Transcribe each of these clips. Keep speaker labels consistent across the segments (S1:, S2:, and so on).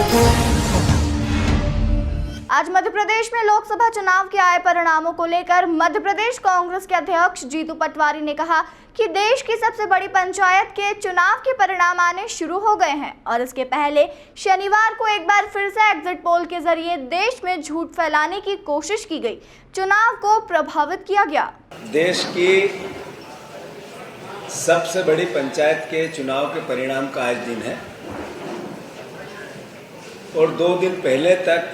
S1: आज मध्य प्रदेश में लोकसभा चुनाव के आए परिणामों को लेकर मध्य प्रदेश कांग्रेस के अध्यक्ष जीतू पटवारी ने कहा कि देश की सबसे बड़ी पंचायत के चुनाव के परिणाम आने शुरू हो गए हैं और इसके पहले शनिवार को एक बार फिर से एग्जिट पोल के जरिए देश में झूठ फैलाने की कोशिश की गई, चुनाव को प्रभावित किया गया।
S2: देश की सबसे बड़ी पंचायत के चुनाव के परिणाम का आज दिन है और 2 दिन पहले तक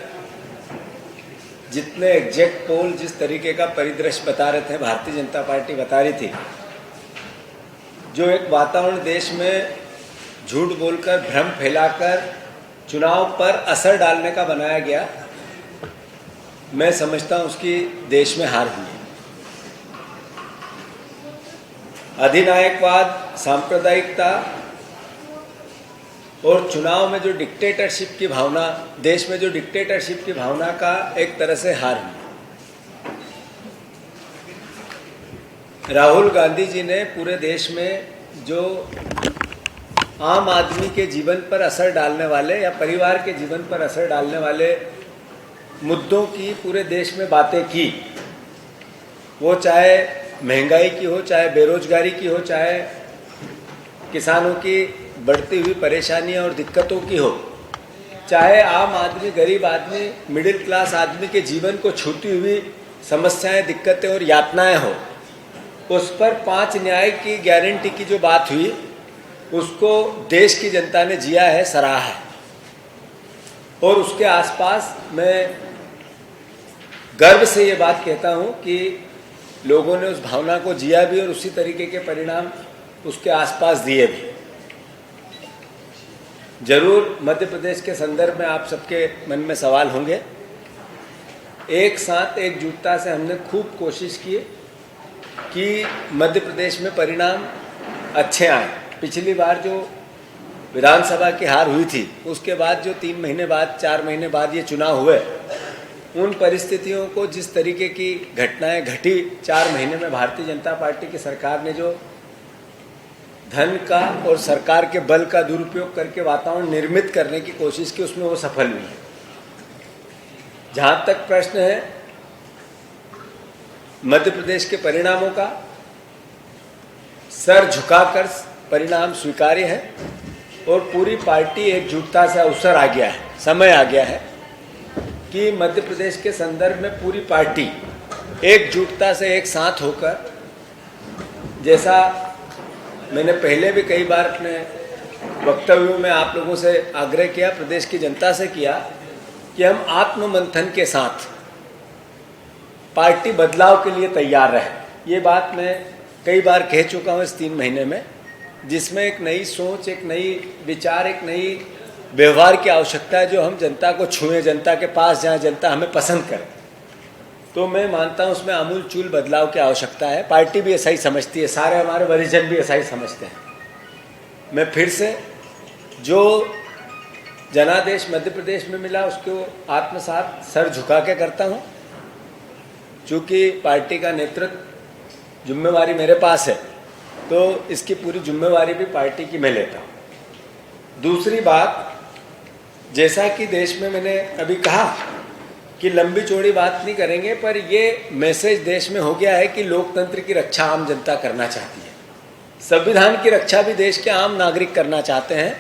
S2: जितने एग्जिट पोल जिस तरीके का परिदृश्य बता रहे थे, भारतीय जनता पार्टी बता रही थी, जो एक वातावरण देश में झूठ बोलकर भ्रम फैलाकर चुनाव पर असर डालने का बनाया गया, मैं समझता हूं उसकी देश में हार हुई है। अधिनायकवाद, सांप्रदायिकता और चुनाव में जो डिक्टेटरशिप की भावना, देश में जो डिक्टेटरशिप की भावना का एक तरह से हार हुई। राहुल गांधी जी ने पूरे देश में जो आम आदमी के जीवन पर असर डालने वाले या परिवार के जीवन पर असर डालने वाले मुद्दों की पूरे देश में बातें की, वो चाहे महंगाई की हो, चाहे बेरोजगारी की हो, चाहे किसानों की बढ़ती हुई परेशानियां और दिक्कतों की हो, चाहे आम आदमी, गरीब आदमी, मिडिल क्लास आदमी के जीवन को छूती हुई समस्याएं, दिक्कतें और यातनाएं हो, उस पर 5 न्याय की गारंटी की जो बात हुई, उसको देश की जनता ने जिया है, सराहा है। और उसके आसपास मैं गर्व से ये बात कहता हूं कि लोगों ने उस भावना को जिया भी और उसी तरीके के परिणाम उसके आसपास दिए भी। जरूर मध्य प्रदेश के संदर्भ में आप सबके मन में सवाल होंगे। एक साथ एकजुटता से हमने खूब कोशिश की कि मध्य प्रदेश में परिणाम अच्छे आए। पिछली बार जो विधानसभा की हार हुई थी, उसके बाद जो 3 महीने बाद, 4 महीने बाद ये चुनाव हुए, उन परिस्थितियों को, जिस तरीके की घटनाएं घटी 4 महीने में, भारतीय जनता पार्टी की सरकार ने जो धन का और सरकार के बल का दुरुपयोग करके वातावरण निर्मित करने की कोशिश की, उसमें वो सफल हुई है। जहां तक प्रश्न है मध्य प्रदेश के परिणामों का, सर झुकाकर परिणाम स्वीकार्य है और पूरी पार्टी एकजुटता से अवसर आ गया है, समय आ गया है कि मध्य प्रदेश के संदर्भ में पूरी पार्टी एकजुटता से एक साथ होकर, जैसा मैंने पहले भी कई बार अपने वक्तव्यों में आप लोगों से आग्रह किया, प्रदेश की जनता से किया, कि हम आत्ममंथन के साथ पार्टी बदलाव के लिए तैयार रहे। ये बात मैं कई बार कह चुका हूँ इस 3 महीने में, जिसमें एक नई सोच, एक नई विचार, एक नई व्यवहार की आवश्यकता है, जो हम जनता को छुएं, जनता के पास जहाँ जनता हमें पसंद करे। तो मैं मानता हूँ उसमें आमूलचूल बदलाव की आवश्यकता है। पार्टी भी ऐसा ही समझती है, सारे हमारे वरिजन भी ऐसा ही समझते हैं। मैं फिर से जो जनादेश मध्य प्रदेश में मिला उसको आत्मसात सर झुका के करता हूँ। चूँकि पार्टी का नेतृत्व जिम्मेवारी मेरे पास है, तो इसकी पूरी जिम्मेवारी भी पार्टी की मैं लेता हूँ। दूसरी बात, जैसा कि देश में मैंने अभी कहा कि लंबी चौड़ी बात नहीं करेंगे, पर ये मैसेज देश में हो गया है कि लोकतंत्र की रक्षा आम जनता करना चाहती है, संविधान की रक्षा भी देश के आम नागरिक करना चाहते हैं।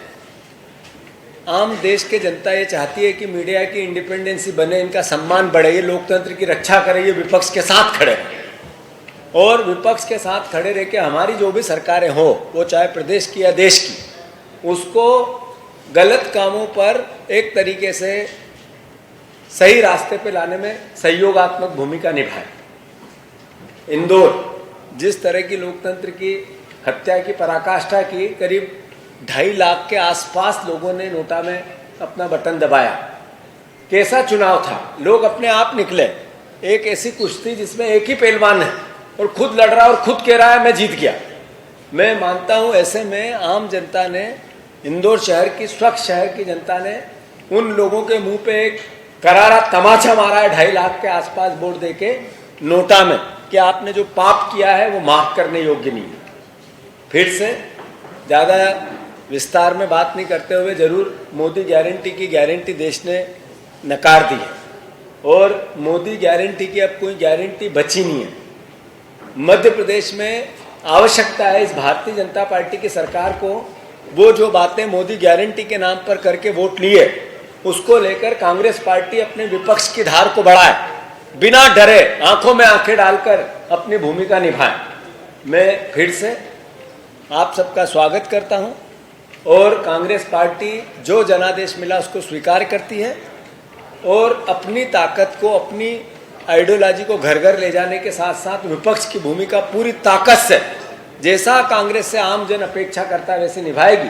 S2: आम देश के जनता ये चाहती है कि मीडिया की इंडिपेंडेंसी बने, इनका सम्मान बढ़े, ये लोकतंत्र की रक्षा करे, ये विपक्ष के साथ खड़े रहें। और विपक्ष के साथ खड़े रह के हमारी जो भी सरकारें हो, वो चाहे प्रदेश की या देश की, उसको गलत कामों पर एक तरीके से सही रास्ते पे लाने में सहयोगात्मक भूमिका निभाए। इंदौर जिस तरह की लोकतंत्र की हत्या की पराकाष्ठा की, करीब 2.5 लाख के आसपास लोगों ने नोटा में अपना बटन दबाया। कैसा चुनाव था, लोग अपने आप निकले। एक ऐसी कुश्ती जिसमें एक ही पहलवान है और खुद लड़ रहा है और खुद कह रहा है मैं जीत गया। मैं मानता हूं ऐसे में आम जनता ने, इंदौर शहर की, स्वच्छ शहर की जनता ने उन लोगों के मुंह पे एक करारा तमाचा मारा है 2.5 लाख के आसपास वोट देके नोटा में, कि आपने जो पाप किया है वो माफ करने योग्य नहीं है। फिर से ज़्यादा विस्तार में बात नहीं करते हुए जरूर मोदी गारंटी की गारंटी देश ने नकार दी है और मोदी गारंटी की अब कोई गारंटी बची नहीं है। मध्य प्रदेश में आवश्यकता है इस भारतीय जनता पार्टी की सरकार को वो जो बातें मोदी गारंटी के नाम पर करके वोट लिए उसको लेकर कांग्रेस पार्टी अपने विपक्ष की धार को बढ़ाए, बिना डरे आंखों में आंखें डालकर अपनी भूमिका निभाए। मैं फिर से आप सबका स्वागत करता हूं और कांग्रेस पार्टी जो जनादेश मिला उसको स्वीकार करती है और अपनी ताकत को, अपनी आइडियोलॉजी को घर घर ले जाने के साथ साथ विपक्ष की भूमिका पूरी ताकत से, जैसा कांग्रेस से आम जन अपेक्षा करता है वैसे निभाएगी।